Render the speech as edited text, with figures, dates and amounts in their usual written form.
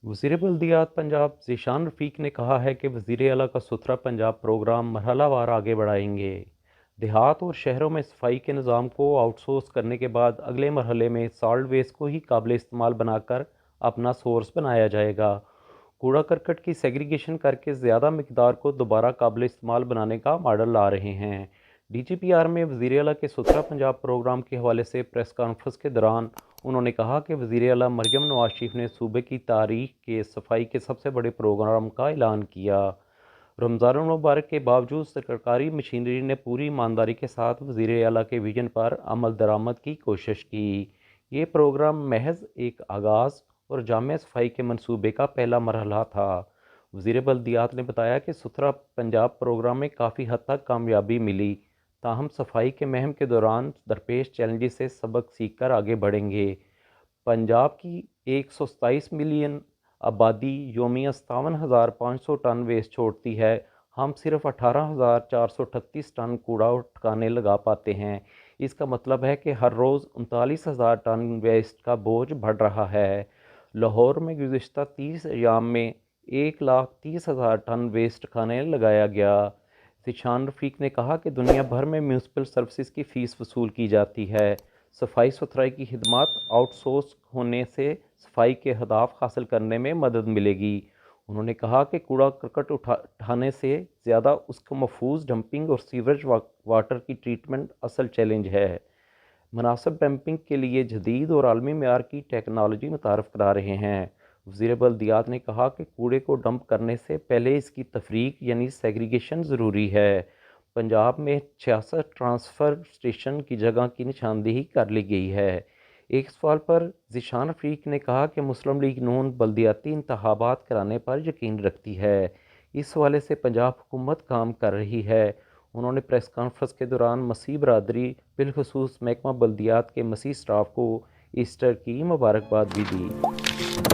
वज़ीर बल्दियात पंजाब ज़ीशान रफ़ीक ने कहा है कि वज़ीर आला का सुथरा पंजाब प्रोग्राम मरहलावार आगे बढ़ाएंगे। देहात और शहरों में सफाई के निज़ाम को आउटसोर्स करने के बाद अगले मरहले में सॉल्ट वेस्ट को ही काबिल इस्तेमाल बनाकर अपना सोर्स बनाया जाएगा। कूड़ा करकट की सेग्रीगेशन करके ज़्यादा मकदार को दोबारा काबिल इस्तेमाल बनाने का मॉडल ला रहे हैं। DGPR में वज़ीर आला के सुथरा पंजाब प्रोग्राम के हवाले से प्रेस कॉन्फ्रेंस के दौरान उन्होंने कहा कि वज़ीर आला मरियम नवाज शरीफ ने सूबे की तारीख के सफाई के सबसे बड़े प्रोग्राम का ऐलान किया। रमज़ान मुबारक के बावजूद सरकारी मशीनरी ने पूरी ईमानदारी के साथ वज़ीर आला के विजन पर अमल दरामद की कोशिश की। ये प्रोग्राम महज एक आगाज़ और जामे सफाई के मंसूबे का पहला मरहला था। वज़ीर बल्दियात ने बताया कि सुथरा पंजाब प्रोग्राम में काफ़ी हद तक कामयाबी मिली, ताहम सफाई के महम के दौरान दरपेश चैलेंजेस से सबक सीख कर आगे बढ़ेंगे। पंजाब की 127 मिलियन आबादी योमिया 57,500 टन वेस्ट छोड़ती है। हम सिर्फ 18,438 टन कूड़ा और ठिकाने लगा पाते हैं। इसका मतलब है कि हर रोज़ 39,000 टन वेस्ट का बोझ बढ़ रहा है। लाहौर में गुज़िश्ता 30 अयाम में 1,30,000 टन वेस्ट ठिकाने लगाया गया। ज़ीशान रफ़ीक ने कहा कि दुनिया भर में म्यूनसिपल सर्विसेज की फ़ीस वसूल की जाती है। सफाई सुथराई की खिदमत आउटसोर्स होने से सफाई के अहदाफ हासिल करने में मदद मिलेगी। उन्होंने कहा कि कूड़ा करकट उठाने से ज़्यादा उसको महफूज डंपिंग और सीवरेज वाटर की ट्रीटमेंट असल चैलेंज है। मुनासिब डंपिंग के लिए जदीद और आलमी मेयार की टेक्नोलॉजी मुतारफ़ करा रहे हैं। वज़ीर बल्दियात ने कहा कि कूड़े को डंप करने से पहले इसकी तफरीक यानी सेग्रीगेशन ज़रूरी है। पंजाब में 66 ट्रांसफ़र स्टेशन की जगह की निशानदेही कर ली गई है। एक सवाल पर ज़ीशान रफ़ीक ने कहा कि मुस्लिम लीग नून बल्दियाती इंतखाबात कराने पर यकीन रखती है। इस हवाले से पंजाब हुकूमत काम कर रही है। उन्होंने प्रेस कॉन्फ्रेंस के दौरान मसीह बरादरी बिलखसूस महकमा बल्दियात के मसीह स्टाफ को ईस्टर की मुबारकबाद भी दी।